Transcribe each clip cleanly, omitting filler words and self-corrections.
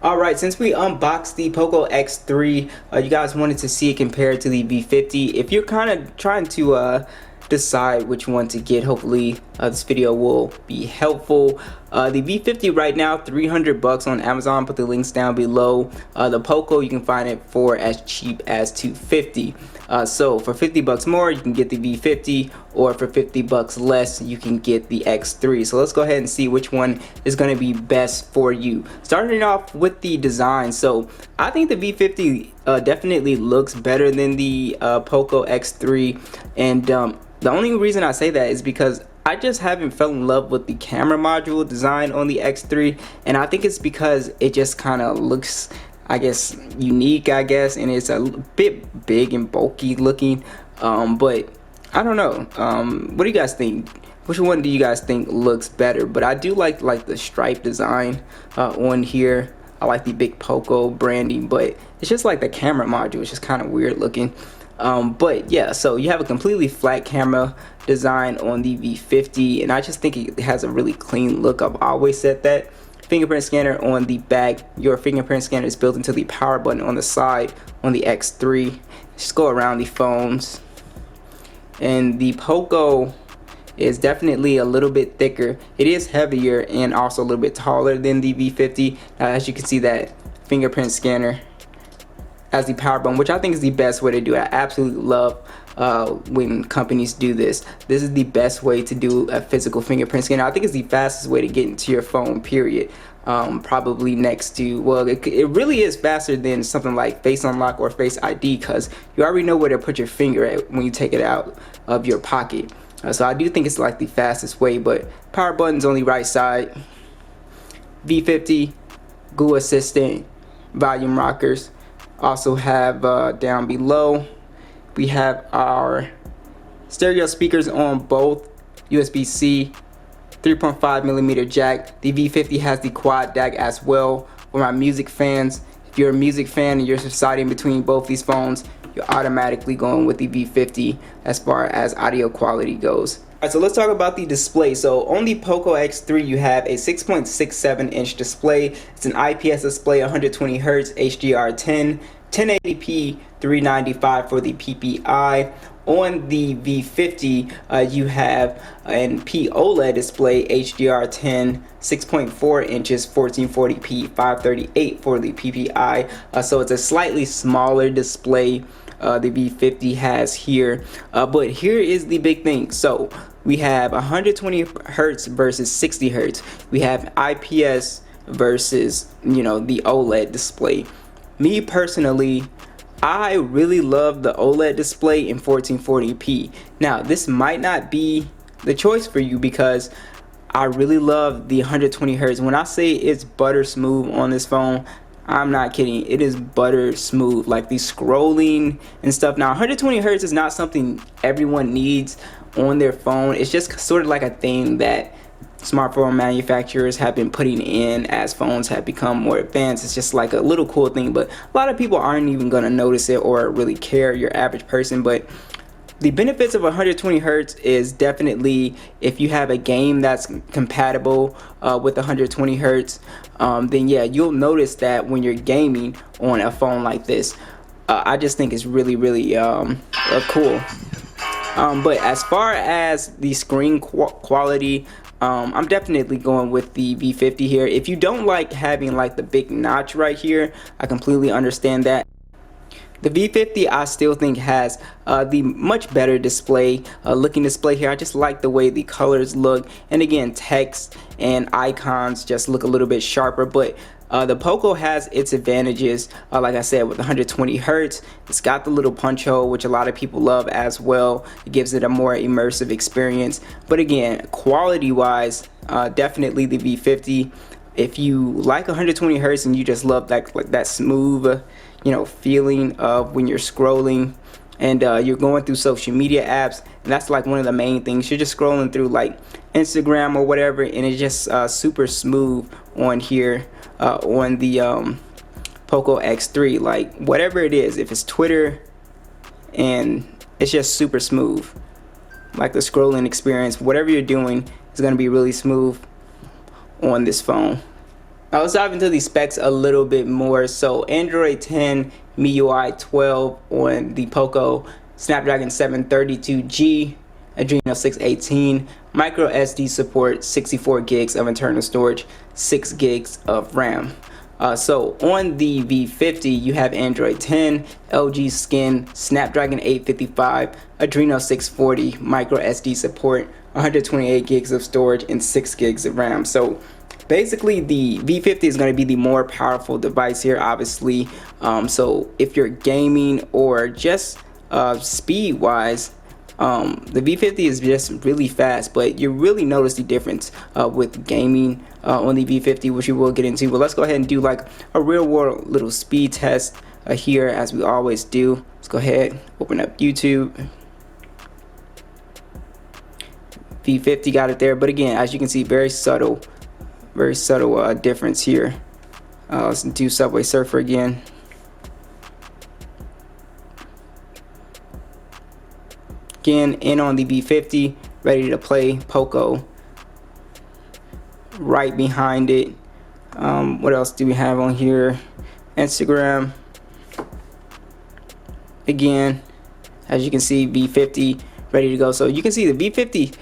Alright, since we unboxed the Poco X3, you guys wanted to see it compared to the V50. If you're kind of trying to decide which one to get, hopefully this video will be helpful. The V50 right now, 300 bucks on Amazon. Put the links down below. The Poco, you can find it for as cheap as 250. So for 50 bucks more, you can get the V50, or for 50 bucks less, you can get the X3. So let's go ahead and see which one is going to be best for you. Starting off with the design, so I think the V50 definitely looks better than the Poco X3, and the only reason I say that is because I just haven't fell in love with the camera module design on the X3, and I think it's because it just kind of looks, I guess, unique, and it's a bit big and bulky looking, but I don't know. What do you guys think? Which one do you guys think looks better? But I do like the stripe design on here. I like the big Poco branding, but it's just like the camera module is just kind of weird looking. But yeah, so you have a completely flat camera design on the V50, and I just think it has a really clean look. I've always said that. Fingerprint scanner on the back. Your fingerprint scanner is built into the power button on the side on the X3. Just go around the phones, and the Poco is definitely a little bit thicker. It is heavier and also a little bit taller than the V50. As you can see, that fingerprint scanner as the power button, which I think is the best way to do it. I absolutely love when companies do this. This is the best way to do a physical fingerprint scanner. I think it's the fastest way to get into your phone, period. Probably next to, well, it really is faster than something like Face Unlock or Face ID, because you already know where to put your finger at when you take it out of your pocket. So I do think it's like the fastest way, but power button's on the right side. V50, Google Assistant, volume rockers. Also have down below, we have our stereo speakers on both, USB-C, 3.5mm jack. The V50 has the quad DAC as well. For my music fans, if you're a music fan and you're deciding between both these phones, you're automatically going with the V50 as far as audio quality goes. Alright, so let's talk about the display. So on the Poco X3, you have a 6.67 inch display. It's an IPS display, 120 Hz, HDR10, 1080p, 395 for the PPI. On the V50, you have an POLED display, HDR10, 6.4 inches, 1440p, 538 for the PPI. So it's a slightly smaller display the V50 has here, but here is the big thing. So we have 120 Hz versus 60 Hz. We have IPS versus, the OLED display. Me personally, I really love the OLED display in 1440p. Now, this might not be the choice for you because I really love the 120 Hz. When I say it's butter smooth on this phone, I'm not kidding. It is butter smooth, like the scrolling and stuff. Now, 120 Hz is not something everyone needs on their phone. It's just sort of like a thing that smartphone manufacturers have been putting in as phones have become more advanced. It's just like a little cool thing, but a lot of people aren't even going to notice it or really care, your average person. But the benefits of 120 Hz is definitely if you have a game that's compatible with 120 Hz, then yeah, you'll notice that when you're gaming on a phone like this. I just think it's really cool. But as far as the screen quality, I'm definitely going with the V50 here. If you don't like having like the big notch right here, I completely understand that. The V50 I still think has the much better display, looking display here. I just like the way the colors look, and again, text and icons just look a little bit sharper. But the Poco has its advantages, like I said, with 120 Hz. It's got the little punch hole, which a lot of people love as well. It gives it a more immersive experience. But again, quality wise, definitely the V50. If you like 120 Hz and you just love that smooth feeling of when you're scrolling and you're going through social media apps, and that's like one of the main things. You're just scrolling through like Instagram or whatever, and it's just super smooth on here on the Poco X3. Like whatever it is, if it's Twitter, and it's just super smooth. Like the scrolling experience, whatever you're doing is going to be really smooth on this phone. Now let's dive into the specs a little bit more. So Android 10, MIUI 12 on the Poco, Snapdragon 732G, Adreno 618, micro SD support, 64 gigs of internal storage, 6 gigs of RAM. So on the V50, you have Android 10, LG Skin, Snapdragon 855, Adreno 640, micro SD support, 128 gigs of storage, and 6 gigs of RAM. So basically the V50 is going to be the more powerful device here, obviously. So if you're gaming or just speed wise, the V50 is just really fast, but you really notice the difference with gaming on the V50, which we will get into. But let's go ahead and do like a real world little speed test here, as we always do. Let's go ahead, open up YouTube. V50 got it there, but again, as you can see, very subtle difference here. Let's do Subway Surfer again. Again, in on the V50, ready to play. Poco right behind it. What else do we have on here? Instagram. Again, as you can see, V50 ready to go. So you can see the V50,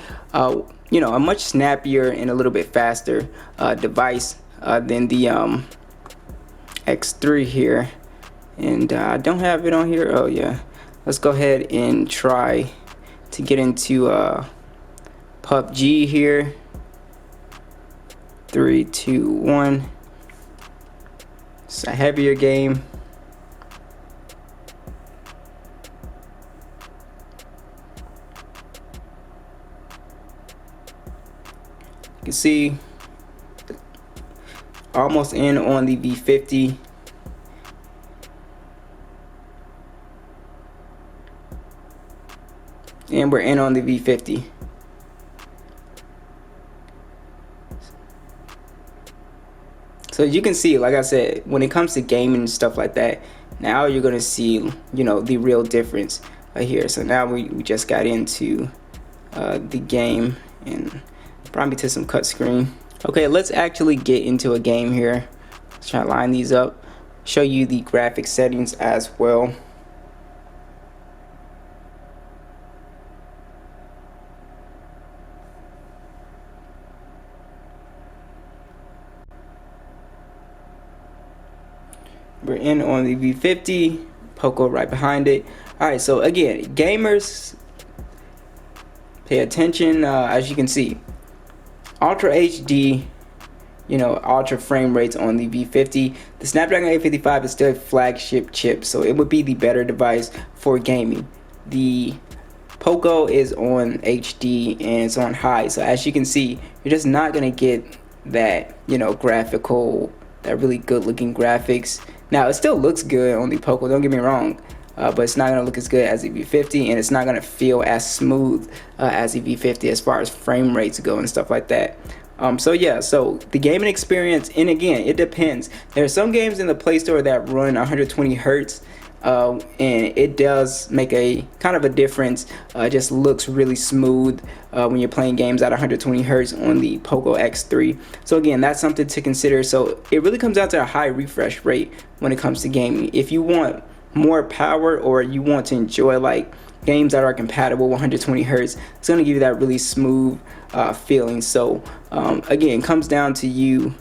you know, a much snappier and a little bit faster device than the X3 here. And I don't have it on here. Oh yeah, let's go ahead and try to get into PUBG here. 3, 2, 1. It's a heavier game. You can see almost in on the V50. And we're in on the V50. So you can see, like I said, when it comes to gaming and stuff like that, now you're gonna see, you know, the real difference here. So now we just got into the game and probably to some cut screen. Okay, let's actually get into a game here. Let's try to line these up, show you the graphic settings as well. We're in on the V50, Poco right behind it. Alright, so again, gamers, pay attention. As you can see, Ultra HD, you know, ultra frame rates on the V50. The Snapdragon 855 is still a flagship chip, so it would be the better device for gaming. The Poco is on HD and it's on high, so as you can see, you're just not gonna get that, you know, graphical, that really good looking graphics. Now it still looks good on the Poco, don't get me wrong, but it's not going to look as good as the V50, and it's not going to feel as smooth as the V50 as far as frame rates go and stuff like that. So yeah, so the gaming experience, and again, it depends. There are some games in the Play Store that run 120 Hertz, and it does make a kind of a difference. It just looks really smooth when you're playing games at 120 Hertz on the Poco X3. So again, that's something to consider. So it really comes down to a high refresh rate when it comes to gaming. If you want more power, or you want to enjoy like games that are compatible with 120 Hertz, it's going to give you that really smooth feeling. So again, it comes down to you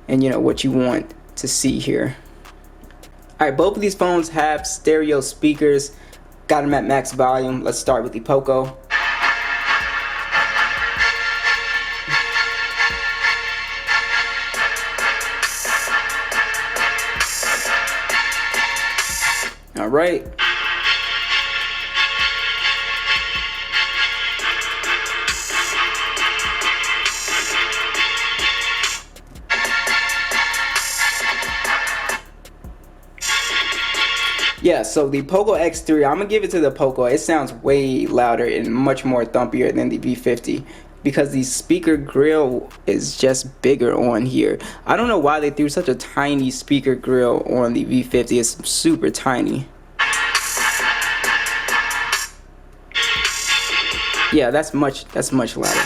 and, you know, what you want to see here. Alright, both of these phones have stereo speakers, got them at max volume. Let's start with the Poco. Alright. Yeah, so the Poco X3, I'm gonna give it to the Poco. It sounds way louder and much more thumpier than the V50 because the speaker grill is just bigger on here. I don't know why they threw such a tiny speaker grill on the V50. It's super tiny. Yeah, that's much louder.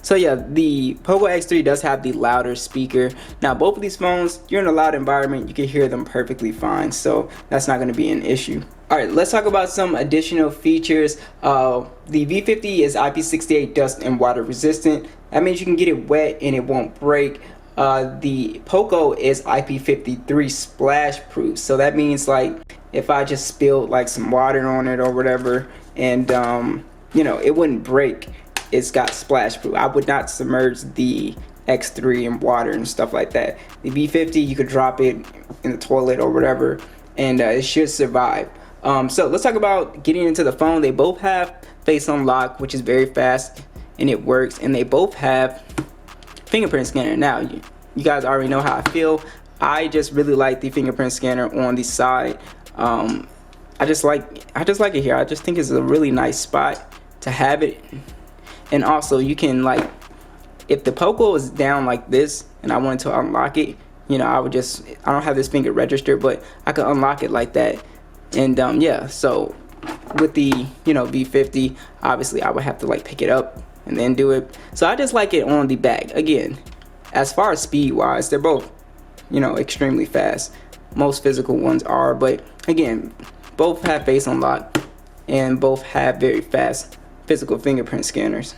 So yeah, the Poco X3 does have the louder speaker. Now both of these phones, you're in a loud environment, you can hear them perfectly fine, so that's not going to be an issue. Alright, let's talk about some additional features. The V50 is IP68 dust and water resistant. That means you can get it wet and it won't break. The Poco is IP53 splash proof, so that means like if I just spilled like some water on it or whatever, and you know, it wouldn't break. It's got splash proof. I would not submerge the X3 in water and stuff like that. The V50, you could drop it in the toilet or whatever, and it should survive. So let's talk about getting into the phone. They both have face unlock, which is very fast and it works, and they both have fingerprint scanner. Now you guys already know how I feel. I just really like the fingerprint scanner on the side. I just like it here. I just think it's a really nice spot to have it. And also you can, like, if the Poco is down like this and I wanted to unlock it, you know, I don't have this finger registered, but I could unlock it like that. And yeah, so with the, you know, V50, obviously I would have to like pick it up and then do it. So I just like it on the back. Again, as far as speed wise, they're both, you know, extremely fast. Most physical ones are, but again, both have face unlock and both have very fast physical fingerprint scanners.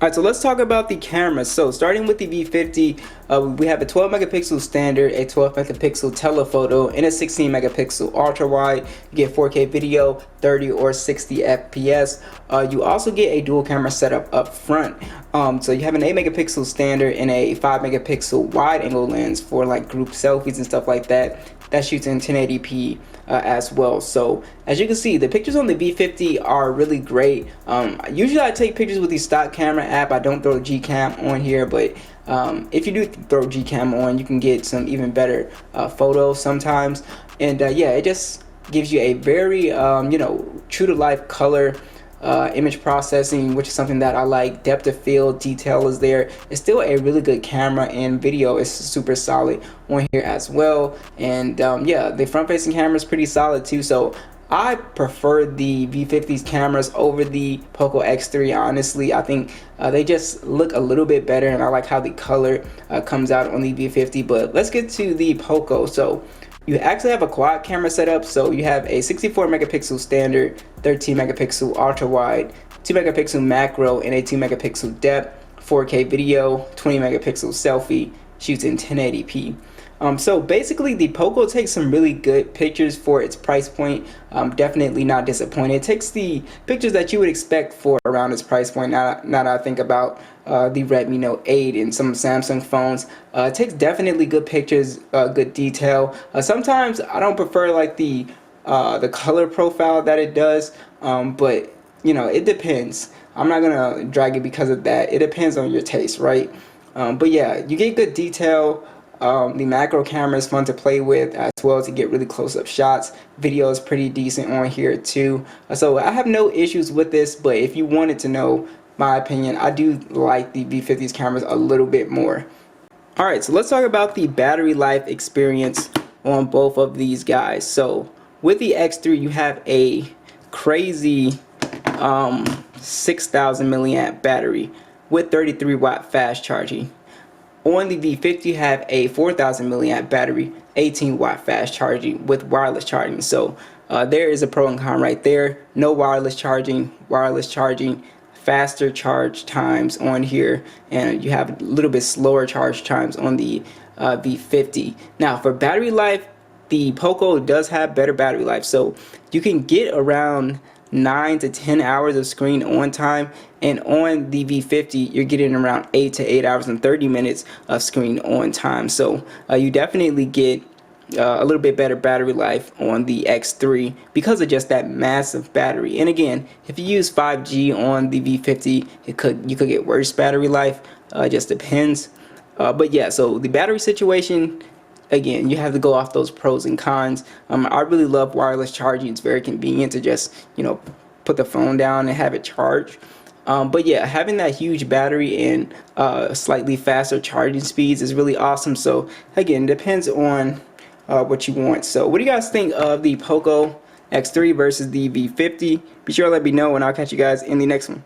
Alright, so let's talk about the cameras. So starting with the V50, we have a 12 megapixel standard, a 12 megapixel telephoto, and a 16 megapixel ultra wide. You get 4K video, 30 or 60 FPS. You also get a dual camera setup up front. So you have an 8 megapixel standard and a 5 megapixel wide angle lens for like group selfies and stuff like that. That shoots in 1080p as well. So as you can see, the pictures on the V50 are really great. Usually I take pictures with the stock camera app. I don't throw Gcam on here, but if you do throw Gcam on, you can get some even better photos sometimes. And yeah, it just gives you a very you know, true to life color image processing, which is something that I like. Depth of field, detail is there. It's still a really good camera, and video is super solid on here as well. And yeah, the front facing camera is pretty solid too. So I prefer the V50's cameras over the Poco X3. Honestly, I think they just look a little bit better, and I like how the color comes out on the V50. But let's get to the Poco. So you actually have a quad camera setup. So you have a 64 megapixel standard, 13 megapixel ultra wide, 2 megapixel macro, and a 2 megapixel depth, 4K video, 20 megapixel selfie, shoots in 1080p. So basically the Poco takes some really good pictures for its price point. Definitely not disappointed. It takes the pictures that you would expect for around its price point. Now that I think about the Redmi Note 8 and some Samsung phones, it takes definitely good pictures, good detail. Sometimes I don't prefer like the color profile that it does, but you know, it depends. I'm not gonna drag it because of that. It depends on your taste, right? But yeah, you get good detail. The macro camera is fun to play with as well to get really close-up shots. Video is pretty decent on here too. So I have no issues with this, but if you wanted to know my opinion, I do like the V50's cameras a little bit more. Alright, so let's talk about the battery life experience on both of these guys. So with the X3, you have a crazy 6,000 milliamp battery with 33 watt fast charging. On the V50, you have a 4,000 milliamp battery, 18 watt fast charging with wireless charging. So there is a pro and con right there. No wireless charging, faster charge times on here, and you have a little bit slower charge times on the V50. Now for battery life, the Poco does have better battery life. So you can get around 9 to 10 hours of screen on time, and on the V50 you're getting around 8 to 8 hours and 30 minutes of screen on time. So you definitely get a little bit better battery life on the X3 because of just that massive battery. And again, if you use 5G on the V50, you could get worse battery life. It just depends. But yeah, so the battery situation, again, you have to go off those pros and cons. I really love wireless charging. It's very convenient to just, you know, put the phone down and have it charge. But yeah, having that huge battery and slightly faster charging speeds is really awesome. So again, it depends on what you want. So what do you guys think of the Poco X3 versus the V50? Be sure to let me know, and I'll catch you guys in the next one.